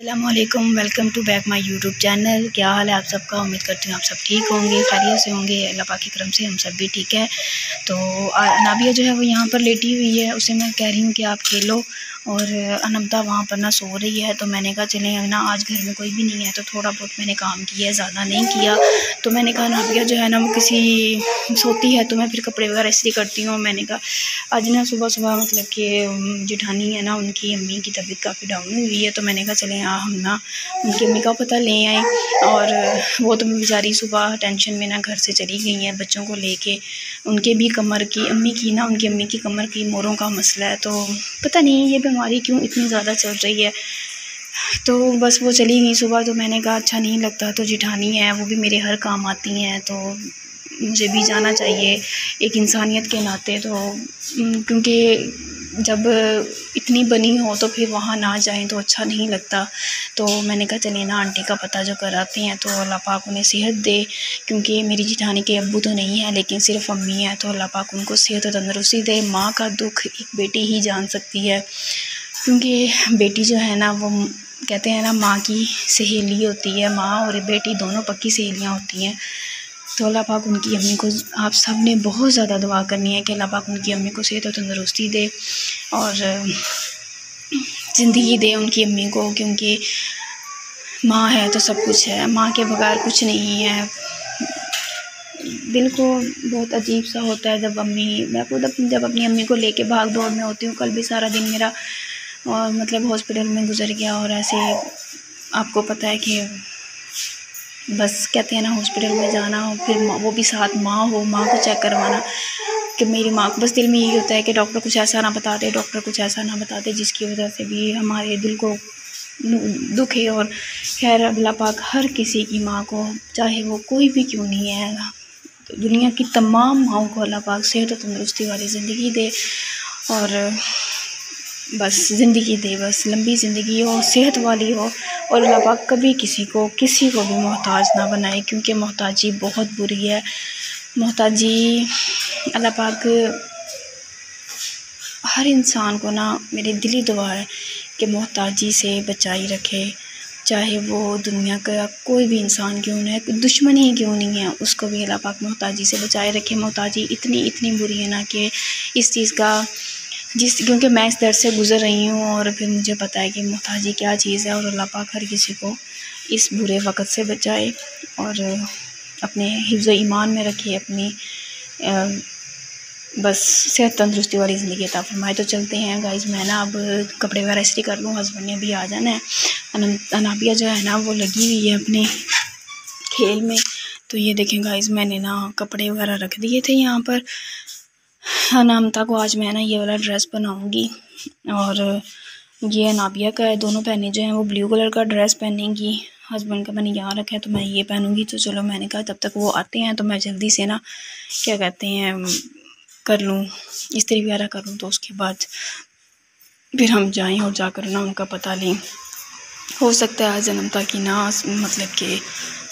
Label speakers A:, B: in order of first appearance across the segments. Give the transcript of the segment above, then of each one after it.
A: अस्सलामुअलैकुम, welcome to back my YouTube channel. क्या हाल है आप सबका? उम्मीद करती हूँ आप सब ठीक होंगे, खैरियत से होंगे। अल्लाह पाक की करम से हम सब भी ठीक है। तो नाबिया जो है वो यहाँ पर लेटी हुई है, उसे मैं कह रही हूँ कि आप खेलो, और अनमता वहाँ पर ना सो रही है। तो मैंने कहा चलें ना, आज घर में कोई भी नहीं है तो थोड़ा बहुत मैंने काम किया है, ज़्यादा नहीं किया। तो मैंने कहा नाबिया जो है ना वो किसी सोती है तो मैं फिर कपड़े वगैरह इसलिए करती हूँ। मैंने कहा आज ना सुबह सुबह मतलब कि जेठानी है ना, उनकी अम्मी की तबीयत काफ़ी डाउन हुई है। तो मैंने कहा चलें हम ना उनकी अम्मी का पता ले आए। और वो तो बेचारी सुबह टेंशन में ना घर से चली गई हैं बच्चों को लेके। उनके भी कमर की उनकी अम्मी की कमर की मोरों का मसला है। तो पता नहीं ये बीमारी क्यों इतनी ज़्यादा चल रही है। तो बस वो चली गई सुबह। तो मैंने कहा अच्छा नहीं लगता, तो जेठानी है वो भी मेरे हर काम आती हैं, तो मुझे भी जाना चाहिए एक इंसानियत के नाते। तो क्योंकि जब इतनी बनी हो तो फिर वहाँ ना जाएं तो अच्छा नहीं लगता। तो मैंने कहा चलिए ना आंटी का पता जो कराते हैं, तो अल्लाह पाक उन्हें सेहत दे। क्योंकि मेरी जेठानी के अब्बू तो नहीं है लेकिन सिर्फ अम्मी है, तो अल्लाह पाक उनको सेहत और तंदरुस्ती दे। माँ का दुख एक बेटी ही जान सकती है, क्योंकि बेटी जो है ना वो कहते हैं ना माँ की सहेली होती है। माँ और बेटी दोनों पक्की सहेलियाँ होती हैं। तो अल्लाह पाक उनकी अम्मी को, आप सब ने बहुत ज़्यादा दुआ करनी है कि अल्लाह पाक उनकी अम्मी को सेहत और तंदरुस्ती दे और ज़िंदगी दे उनकी अम्मी को। क्योंकि माँ है तो सब कुछ है, माँ के बगैर कुछ नहीं है। दिल को बहुत अजीब सा होता है जब मैं खुद जब अपनी अम्मी को लेके भाग दौड़ में होती हूँ। कल भी सारा दिन मेरा मतलब हॉस्पिटल में गुजर गया। और ऐसे आपको पता है कि बस कहते हैं ना हॉस्पिटल में जाना हो, फिर वो भी साथ माँ हो, माँ को चेक करवाना। कि मेरी माँ को बस दिल में यही होता है कि डॉक्टर कुछ ऐसा ना बता दे, डॉक्टर कुछ ऐसा ना बता दे जिसकी वजह से भी हमारे दिल को दुख है। और खैर अल्लाह पाक हर किसी की माँ को, चाहे वो कोई भी क्यों नहीं है, तो दुनिया की तमाम माँओं को अल्लाह पाक सेहत और तंदरुस्ती वाली ज़िंदगी दे। और बस ज़िंदगी दे, बस लंबी ज़िंदगी हो, सेहत वाली हो। और अल्लाह पाक कभी किसी को भी मोहताज ना बनाए, क्योंकि मोहताजी बहुत बुरी है। मोहताजी अल्लाह पाक हर इंसान को ना, मेरी दिली दुआ है कि मोहताजी से बचाई रखे। चाहे वो दुनिया का कोई भी इंसान क्यों ना है, दुश्मन ही क्यों नहीं है, उसको भी अल्लाह पाक मोहताजी से बचाए रखे। मोहताजी इतनी बुरी है ना कि इस चीज़ का क्योंकि मैं इस दर से गुज़र रही हूँ और फिर मुझे पता है कि मोहताजी क्या चीज़ है। और अल्लाह पाक हर किसी को इस बुरे वक़्त से बचाए और अपने हिफ्ज़ ईमान में रखे, अपनी बस सेहत तंदरुस्ती वाली ज़िंदगी अता फरमाए। तो चलते हैं गाइज़, मैं ना अब कपड़े वगैरह इस्त्री कर लूँ, हस्बैंड ने भी आ जाना है। अनाबिया जो है ना वो लगी हुई है अपने खेल में। तो ये देखें गाइज़, मैंने ना कपड़े वगैरह रख दिए थे यहाँ पर। अनामिता को आज मैं ना ये वाला ड्रेस बनाऊँगी और ये अनाबिया का है। दोनों बहनें जो हैं वो ब्लू कलर का ड्रेस पहनेंगी। हस्बैंड का मैंने यहाँ रखा है तो मैं ये पहनूँगी। तो चलो मैंने कहा तब तक वो आते हैं तो मैं जल्दी से ना क्या कहते हैं कर लूँ, इस्त्री वगैरह कर लूँ, तो उसके बाद फिर हम जाएं और जाकर ना उनका पता लें। हो सकता है आज अनामिता की ना मतलब कि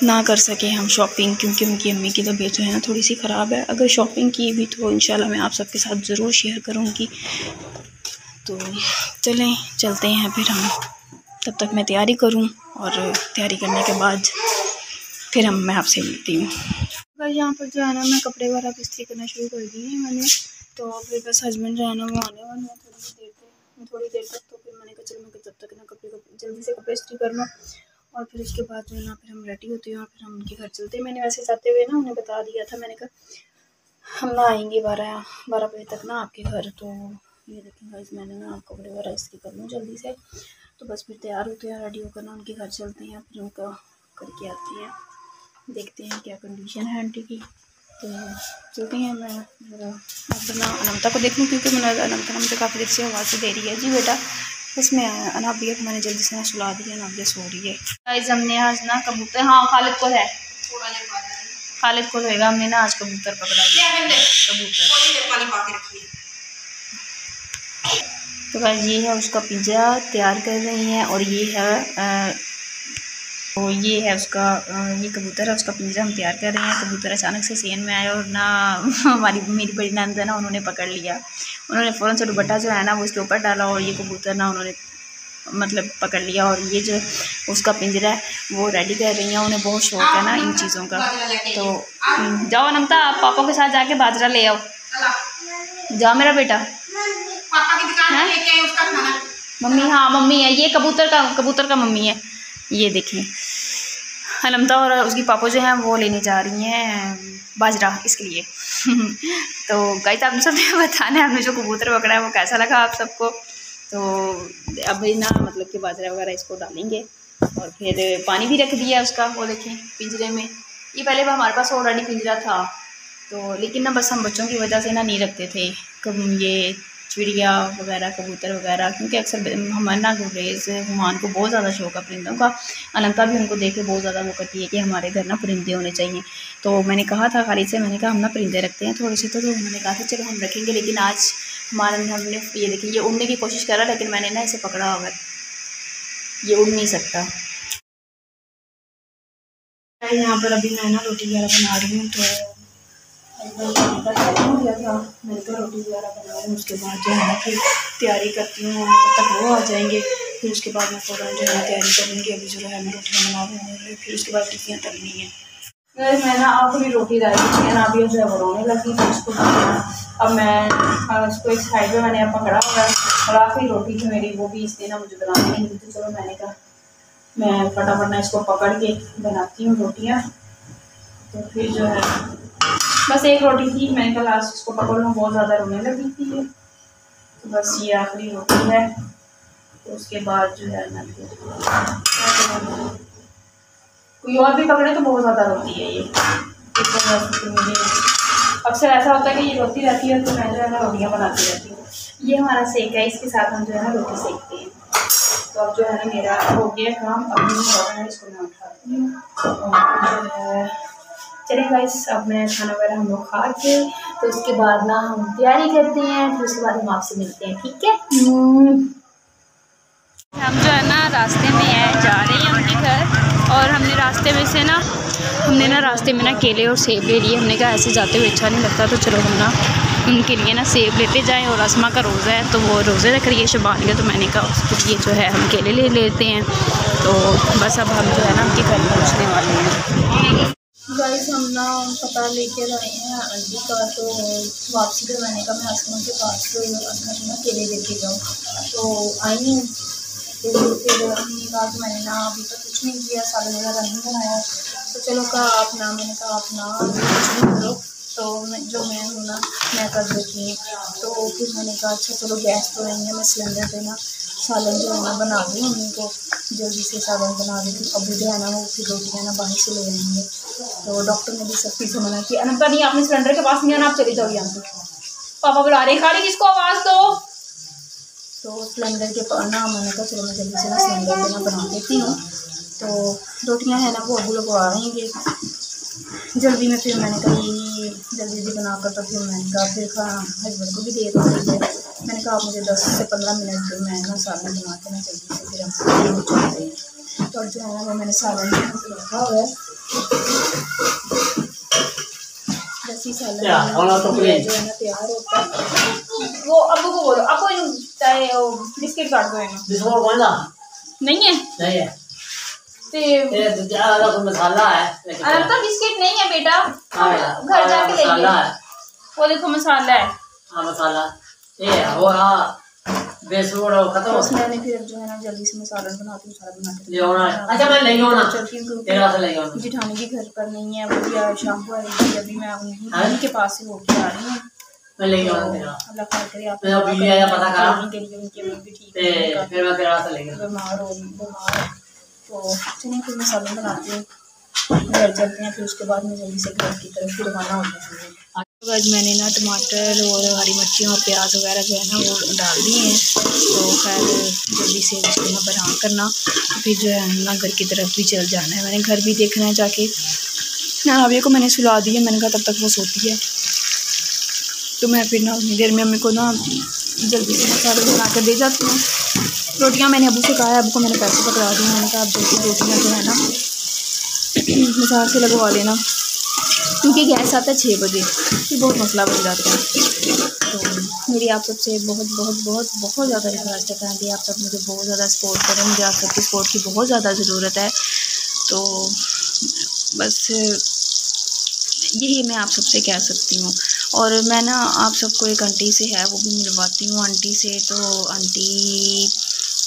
A: ना कर सके हम शॉपिंग, क्योंकि उनकी अम्मी की तबीयत जो है ना थोड़ी सी ख़राब है। अगर शॉपिंग की भी तो इंशाल्लाह मैं आप सबके साथ ज़रूर शेयर करूँगी। तो चलते हैं फिर हम, तब तक मैं तैयारी करूँ और तैयारी करने के बाद फिर मैं आपसे मिलती हूँ। बस यहाँ पर जो है ना मैं कपड़े वगैरह इस्त्री करना शुरू कर दी है मैंने। तो फिर बस हस्बैंड जो है ना वो आने वाले हैं थोड़ी देर तक। तो फिर मैंने कहा चलो मैं तब तक ना कपड़े जल्दी से कपड़े इस्त्री कर लूँ और फिर उसके बाद जो है ना फिर हम रेडी होते हैं और फिर हम उनके घर चलते हैं। मैंने वैसे जाते हुए ना उन्हें बता दिया था, मैंने कहा हम ना आएंगे 12 बजे तक ना आपके घर। तो ये देखें गाइस, मैंने ना कपड़े वगैरह इस्त्री कर लूँ जल्दी से। तो बस फिर तैयार होते हैं, रेडी होकर ना उनके घर चलते हैं, फिर उनका करके आते हैं, देखते हैं क्या कंडीशन है आंटी की। तो चलते हैं। मैं अपना अनामिता को देख लूँ, क्योंकि मैंने अनामिता मुझे काफ़ी देर से आवाज़ दे रही है जी बेटा। बस मैं अनाबिया को मैंने जल्दी से ना सुला दिया, अनाबिया सो रही है। गाइस हमने आज ना कबूतर, हाँ खालिद को है, खालिद को रहेगा, हमने ना आज कबूतर पकड़ा है। कबूतर तो गाइस ये है उसका पिंजरा तैयार कर रही हैं और ये है उसका ये कबूतर है, उसका पिंजरा हम तैयार कर रहे हैं। कबूतर अचानक से सीन में आया और ना मेरी बड़ी नंद है ना, उन्होंने पकड़ लिया। उन्होंने फ़ौरन से दुपट्टा जो है ना वो इसके ऊपर डाला और ये कबूतर ना उन्होंने मतलब पकड़ लिया। और ये जो उसका पिंजरा है वो रेडी कर रही हैं, उन्हें बहुत शौक है ना इन चीज़ों का। तो जाओ अनंता, आप पापा के साथ जाके बाजरा ले आओ, जाओ मेरा बेटा।
B: पापा की दुकान में लेके आए उसका खाना।
A: मम्मी, हाँ मम्मी है, ये कबूतर का मम्मी है। ये देखें अनंता और उसकी पापा जो हैं वो लेने जा रही हैं बाजरा इसके लिए। तो गाइस आप सबने बताना है हमने जो कबूतर पकड़ा है वो कैसा लगा आप सबको। तो अब ना मतलब कि बाजरा वगैरह इसको डालेंगे और फिर पानी भी रख दिया उसका, वो देखें पिंजरे में। ये पहले हमारे पास ऑलरेडी पिंजरा था, तो लेकिन ना बस हम बच्चों की वजह से ना नहीं रखते थे कब ये चिड़िया वगैरह कबूतर वगैरह, क्योंकि अक्सर हमारे ना गुरेज हुमान को बहुत ज़्यादा शौक है परिंदों का। अनंता भी उनको देख के बहुत ज़्यादा वो करती है कि हमारे घर ना परिंदे होने चाहिए। तो मैंने कहा था खालिद से, मैंने कहा हम ना परिंदे रखते हैं थोड़े से, तो उन्होंने कहा था चलो हम रखेंगे। लेकिन आज हमने ये देखिए ये उड़ने की कोशिश करा, लेकिन मैंने ना इसे पकड़ा हुआ, ये उड़ नहीं सकता। यहाँ पर अभी मैं ना रोटी वगैरह बना रही हूँ, तो हो गया था, मैंने तो रोटी वगैरह बना रही हूँ। उसके बाद जो है ना फिर तैयारी करती हूँ, तब तक वो आ जाएंगे, फिर उसके बाद मैं फ़ौरन जो है तैयारी करूँगी। अभी जो है मैं रोटियाँ बना रही हूँ, फिर उसके बाद टिक्कियाँ तलनी है। मैं ना आखिरी रोटी डाली थी, अनाबिया जो है वो रोने लगी, तो उसको अब मैं उसको एक साइड में मैंने अब पकड़ा हुआ है। और आखिरी रोटी थी मेरी, वो भी इसलिए ना मुझे बनानी नहीं थी, चलो मैंने कहा मैं फटाफट ना इसको पकड़ के बनाती हूँ रोटियाँ। तो फिर जो है बस एक रोटी थी, मैंने कहा लास्ट इसको पकड़ लूँ, बहुत ज़्यादा रोने लगी थी ये। तो बस ये आखिरी रोटी है, तो उसके बाद जो है मैं कोई और भी पकड़े तो बहुत ज़्यादा रोती है ये। तो मुझे अक्सर ऐसा होता है कि ये रोती रहती है, तो मैं जो है ना रोटियाँ बनाती रहती हूँ। ये हमारा सेक है, इसके साथ हम जो है ना रोटी सेकते हैं। तो अब जो है ना मेरा हो गया काम, अब मैं इसको मैं उठाती हूँ। चलिए गाइस, अब मैं खाना वगैरह हम लोग खा के तो उसके बाद ना हम तैयारी करते हैं, फिर उसके बाद हम आपसे मिलते हैं, ठीक है। हम जो है ना रास्ते में है, जा रहे हैं उनके घर, और हमने रास्ते में ना केले और सेब ले लिए। हमने कहा ऐसे जाते हुए अच्छा नहीं लगता, तो चलो हम ना उनके लिए ना सेब लेते जाएं। और असमा का रोज़ा है, तो वो रोज़े रख रही है शबान का, तो मैंने कहा उसके लिए जो है हम केले ले लेते हैं। तो बस अब हम जो है ना उनके घर पहुँचने वाले हैं। गाइस हम ना पता लेकर आए हैं आंटी का, तो वापसी पे मैंने कहा मैं असमा के पास असमा को ना केले लेके जाऊँ, तो आई हूँ। तो फिर हमने कहा कि मैंने ना अभी तक कुछ नहीं किया, सालन वगैरह नहीं बनाया, तो चलो कहा आप ना, मैंने कहा आप ना कुछ नहीं करो, तो जो मैं हूँ ना मैं कर देती हूँ। तो फिर मैंने कहा अच्छा चलो गैस तो नहीं है, मैं सिलेंडर पे ना सालन जो है ना बना दूँ, मम्मी को जल्दी से सालन बना देती। अभी जो है ना वो फिर रोटियाँ ना बाहर से ले आएंगे, तो डॉक्टर ने भी सख्ती से मना किया। अनंता नहीं, आपने सिलेंडर के पास नहीं आना, आप चले जाओ यहाँ से, पापा बुला रहे, खाली किसको आवाज़ दो। तो सिलेंडर के पास ना मैंने कहा चलो मैं जल्दी से ना सिलेंडर पे ना बना देती हूँ। तो रोटियाँ है ना वो अबू लोग आ रहेंगे जल्दी में, फिर मैंने कहा ये जल्दी बनाकर, तो फिर मैंने कहा फिर हस्बैंड को भी दे दो। मैंने कहा आप मुझे 10 से 15 मिनट जो मैं ना सालन बना के ना जल्दी से फिर हम चलते हैं। तो जो है ना वो मैंने सालन रखा हुआ है, जैसे सालन जो है ना तैयार होता है, वो अबू को बोलो, आपको चाहे बिस्किट काट दो, नहीं है
B: मसाला है,
A: तो बिस्किट नहीं है बेटा, घर जाके ले लिया। वो देखो मसाला है,
B: मसाला ये वो खत्म।
A: मैंने फिर जो है ना जल्दी से मसाला बनाती हूँ, सारा बनाती
B: हूँ। अच्छा मैं ले आना,
A: जिठानी भी घर पर नहीं है, वो भी शाम को आएगी। अभी मैं उन्हीं के पास से होकर आ रही हूँ, अल्लाह खैर करे। आप बीमार तो चलिए फिर मैं सालन बनाती हूँ, घर चलते हैं, फिर उसके बाद मैं जल्दी से घर की तरफ फिर रवाना होती हूँ। आज मैंने ना टमाटर और हरी मिर्चियाँ और प्याज वगैरह जो है ना वो डाल दिए हैं, तो खैर जल्दी से उसको ना बना करना, फिर जो है ना घर की तरफ भी चल जाना है। मैंने घर भी देखना है जाके, अभी को मैंने सुला दी है, मैंने कहा तब तक वो सोती है, तो मैं फिर ना उतनी देर में अम्मी को ना जल्दी से मसाले बना कर दे जाती हूँ। रोटियाँ मैंने अबू से कहा है, अबू को मैंने पैसे पकड़ा दिए, मैंने कहा आप जल्दी रोटियाँ जो है ना बाजार से लगवा लेना, क्योंकि गैस आता है 6 बजे, फिर बहुत मसला बन जाता है। तो मेरी आप सबसे बहुत बहुत बहुत बहुत ज़्यादा रिक्वेस्ट है कि आप सब मुझे बहुत ज़्यादा सपोर्ट करें, मुझे आप सबकी सपोर्ट की बहुत ज़्यादा ज़रूरत है। तो बस यही मैं आप सबसे कह सकती हूँ। और मैं ना आप सबको एक आंटी से है वो भी मिलवाती हूँ आंटी से। तो आंटी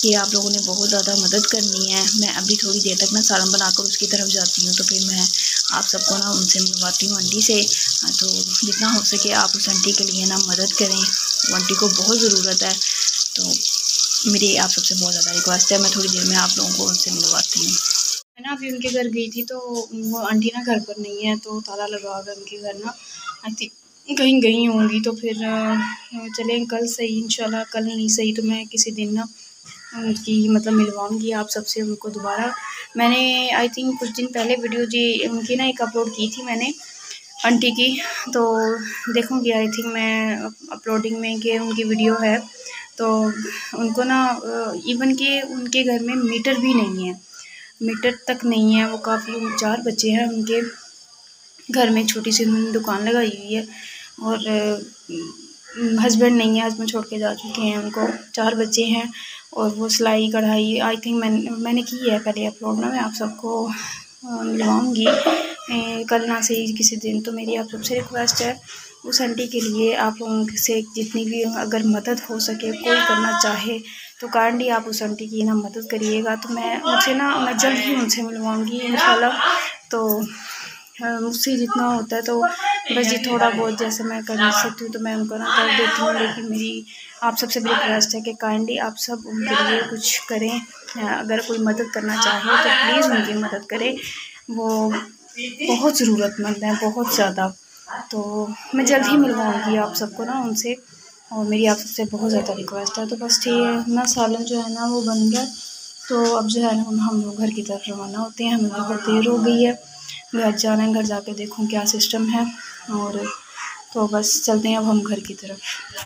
A: कि आप लोगों ने बहुत ज़्यादा मदद करनी है। मैं अभी थोड़ी देर तक ना सालन बनाकर उसकी तरफ जाती हूँ, तो फिर मैं आप सबको ना उनसे मिलवाती हूँ आंटी से। तो जितना हो सके आप उस आंटी के लिए ना मदद करें, वो आंटी को बहुत ज़रूरत है। तो मेरी आप सबसे बहुत ज़्यादा रिक्वेस्ट है, मैं थोड़ी देर में आप लोगों को उनसे मिलवाती हूँ। मैं ना अभी उनके घर गई थी, तो वो आंटी ना घर पर नहीं है, तो ताला लगा हुआ उनके घर ना, आई थिंक कहीं गई होंगी। तो फिर चलें कल सही, इंशाल्लाह कल नहीं सही तो मैं किसी दिन ना उनकी मतलब मिलवाऊंगी आप सबसे उनको दोबारा। मैंने आई थिंक कुछ दिन पहले वीडियो जी उनकी ना एक अपलोड की थी मैंने आंटी की, तो देखूंगी आई थिंक मैं अपलोडिंग में कि उनकी वीडियो है। तो उनको ना इवन कि उनके घर में मीटर भी नहीं है, मीटर तक नहीं है। वो काफ़ी 4 बच्चे हैं उनके घर में, छोटी सी उन्होंने दुकान लगाई हुई है। और हस्बैंड नहीं है, हस्बैंड छोड़ के जा चुके हैं उनको। 4 बच्चे हैं और वो सिलाई कढ़ाई आई थिंक मैंने की है पहले अपलोड ना, मैं आप सबको मिलवाऊँगी कल ना सही किसी दिन। तो मेरी आप सबसे रिक्वेस्ट है उस आंटी के लिए, आप लोगों से जितनी भी अगर मदद हो सके, कोई करना चाहे तो काइंडली आप उस आंटी की ना मदद करिएगा। तो मैं मैं जल्द ही उनसे मिलवाऊँगी इंशाल्लाह। तो मुझसे जितना होता है तो बस ये थोड़ा बहुत जैसे मैं कर सकती हूँ तो मैं उनको ना कर देती हूँ। लेकिन मेरी आप सबसे भी रिक्वेस्ट है कि काइंडली आप सब उनके लिए कुछ करें। अगर कोई मदद करना चाहे तो प्लीज़ उनकी मदद करें, वो बहुत ज़रूरतमंद है, बहुत ज़्यादा। तो मैं जल्द ही मिलवाऊँगी आप सबको ना उनसे, और मेरी आप सबसे बहुत ज़्यादा रिक्वेस्ट है। तो बस ठीक है ना, सालन जो है ना वो बन गया। तो अब जो है ना हम लोग घर की तरफ रवाना होते हैं, हमें बहुत देर हो गई है, घर जाना है, घर जाके देखूँ क्या सिस्टम है। और तो बस चलते हैं अब हम घर की तरफ।